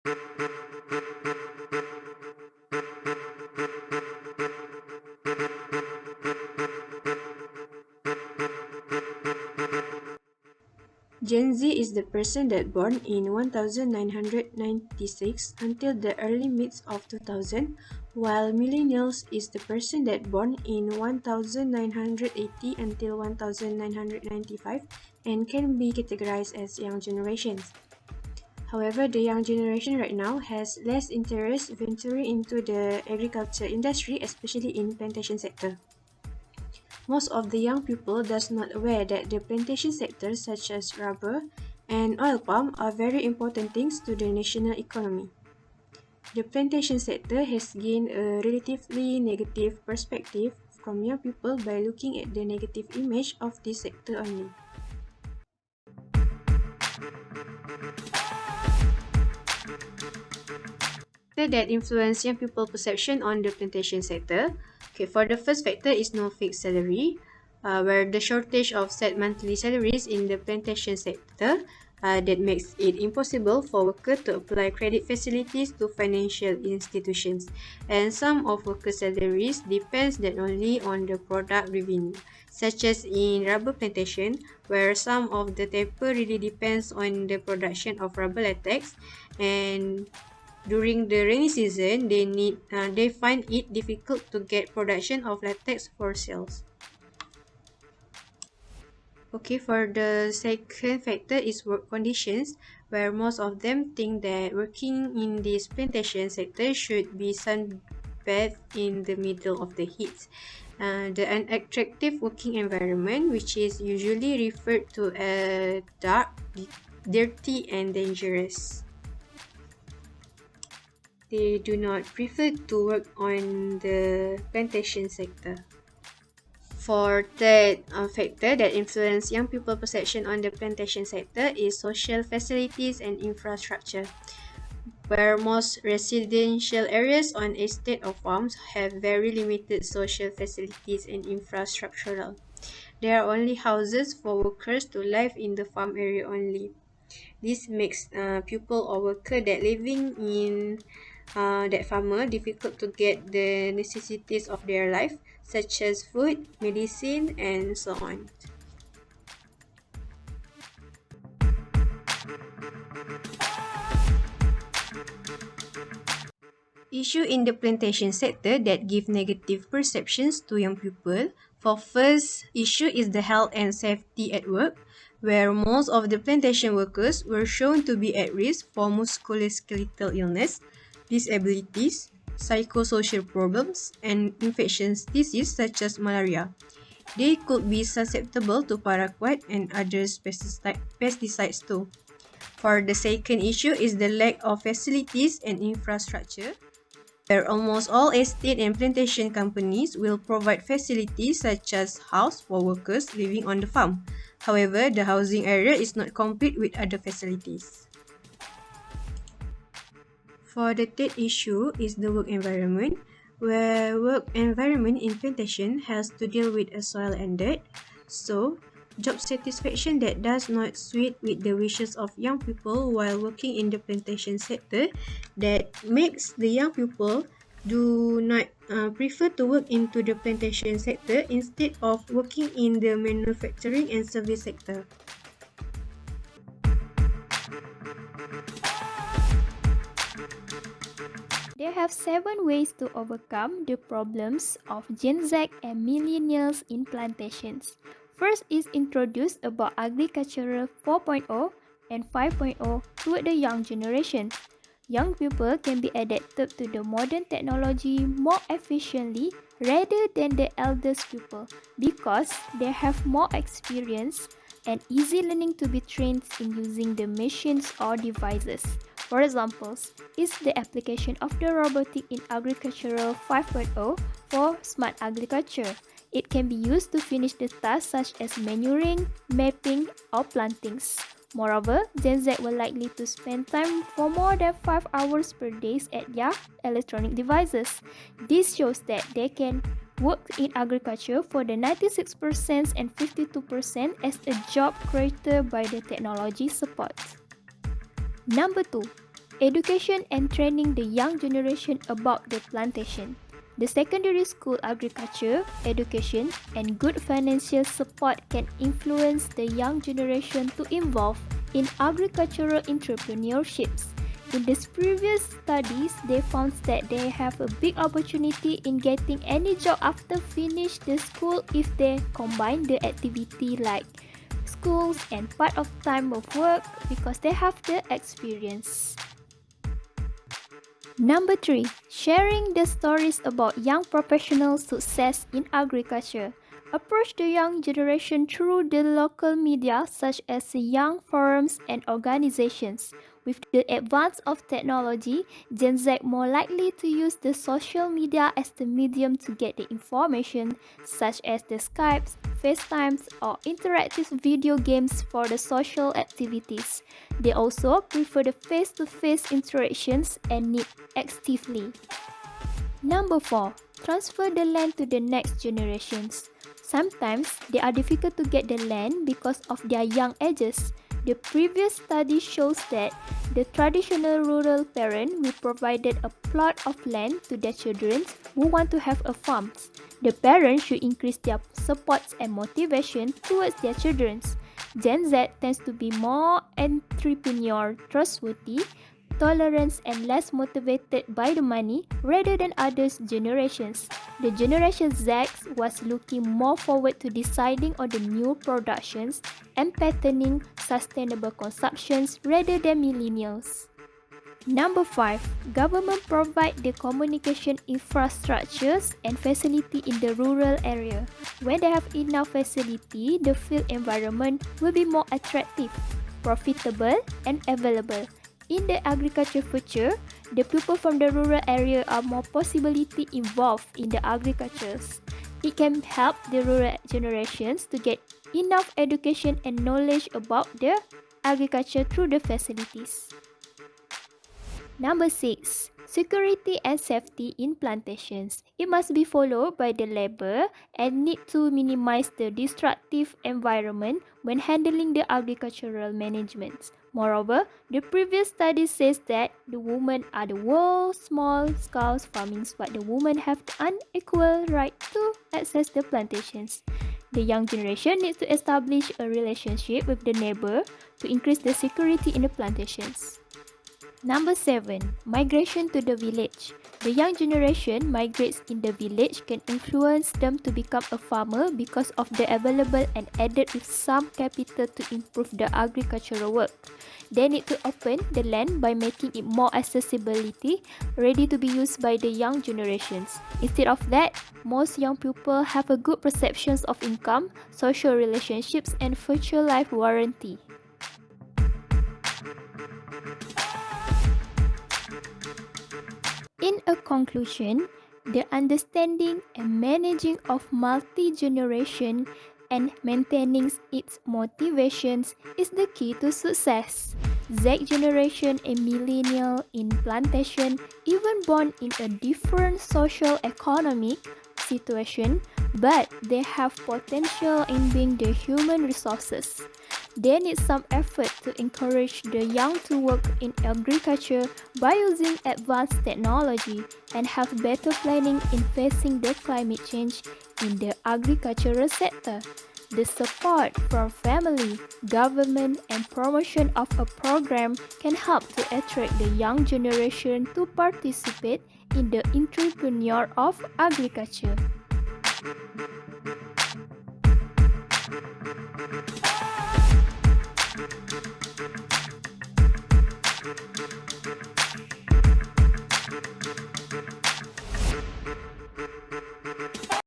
Gen Z is the person that born in 1996 until the early mids of 2000, while Millennials is the person that born in 1980 until 1995 and can be categorized as young generations. However, the young generation right now has less interest venturing into the agriculture industry, especially in plantation sector. Most of the young people does not aware that the plantation sector such as rubber and oil palm are very important things to the national economy. The plantation sector has gained a relatively negative perspective from young people by looking at the negative image of this sector only. That influence young people perception on the plantation sector. Okay, for the first factor is no fixed salary, where the shortage of set monthly salaries in the plantation sector that makes it impossible for workers to apply credit facilities to financial institutions. And some of workers' salaries depends not only on the product revenue, such as in rubber plantation, where some of the taper really depends on the production of rubber latex, and during the rainy season, they find it difficult to get production of latex for sales. Okay, for the second factor is work conditions, where most of them think that working in this plantation sector should be sunbathed in the middle of the heat. The unattractive working environment, which is usually referred to as dark, dirty, and dangerous. They do not prefer to work on the plantation sector. For third factor that influence young people perception on the plantation sector is social facilities and infrastructure, where most residential areas on estate or farms have very limited social facilities and infrastructural. There are only houses for workers to live in the farm area only. This makes people or worker that living in that farmer difficult to get the necessities of their life, such as food, medicine, and so on. Issue in the plantation sector that give negative perceptions to young people. For first issue is the health and safety at work, where most of the plantation workers were shown to be at risk for musculoskeletal illness, disabilities, psychosocial problems, and infectious diseases such as malaria. They could be susceptible to paraquat and other pesticides too. For the second issue is the lack of facilities and infrastructure, where almost all estate and plantation companies will provide facilities such as house for workers living on the farm. However, the housing area is not complete with other facilities. For the third issue is the work environment, where work environment in plantation has to deal with a soil and dirt. So, job satisfaction that does not suit with the wishes of young people while working in the plantation sector that makes the young people do not prefer to work into the plantation sector instead of working in the manufacturing and service sector. There have 7 ways to overcome the problems of Gen Z and Millennials in plantations. First is introduce about agricultural 4.0 and 5.0 to the young generation. Young people can be adapted to the modern technology more efficiently rather than the eldest people because they have more experience and easy learning to be trained in using the machines or devices. For examples, is the application of the robotic in agricultural 5.0 for smart agriculture. It can be used to finish the tasks such as manuring, mapping, or plantings. Moreover, Gen Z will likely to spend time for more than 5 hours per day at their electronic devices. This shows that they can work in agriculture for the 96% and 52% as a job created by the technology support. Number 2. education and training the young generation about the plantation. The secondary school agriculture, education, and good financial support can influence the young generation to involve in agricultural entrepreneurships. In these previous studies, they found that they have a big opportunity in getting any job after finish the school if they combine the activity like schools and part of time of work because they have the experience. Number 3. Sharing the stories about young professional success in agriculture. Approach the young generation through the local media such as young forums and organizations. With the advance of technology, Gen Z more likely to use the social media as the medium to get the information such as the Skypes, FaceTimes or interactive video games for the social activities. They also prefer the face-to-face interactions and need actively. Number 4. Transfer the land to the next generations. Sometimes they are difficult to get the land because of their young ages. The previous study shows that the traditional rural parent will provided a plot of land to their children who want to have a farm. The parents should increase their supports and motivation towards their children. Gen Z tends to be more entrepreneur, trustworthy, tolerant and less motivated by the money rather than other generations. The Generation Z was looking more forward to deciding on the new productions and patterning sustainable consumptions rather than millennials. Number 5. Government provide the communication infrastructures and facility in the rural area. When they have enough facility, the field environment will be more attractive, profitable, and available. In the agriculture future, the people from the rural area are more possibility involved in the agriculture. It can help the rural generations to get enough education and knowledge about the agriculture through the facilities. Number 6. Security and safety in plantations. It must be followed by the labor and need to minimize the destructive environment when handling the agricultural management. Moreover, the previous study says that the women are the world's small-scale farming, but the women have the unequal right to access the plantations. The young generation needs to establish a relationship with the neighbor to increase the security in the plantations. Number 7. Migration to the village. The young generation migrates in the village can influence them to become a farmer because of the available and added with some capital to improve the agricultural work. They need to open the land by making it more accessibility, ready to be used by the young generations. Instead of that, most young people have a good perceptions of income, social relationships, and future life warranty. In a conclusion, the understanding and managing of multi-generation and maintaining its motivations is the key to success. Z generation and millennial in plantation, even born in a different social economic situation, but they have potential in being the human resources. They need some effort to encourage the young to work in agriculture by using advanced technology and have better planning in facing the climate change in the agricultural sector. The support from family, government, and promotion of a program can help to attract the young generation to participate in the entrepreneur of agriculture.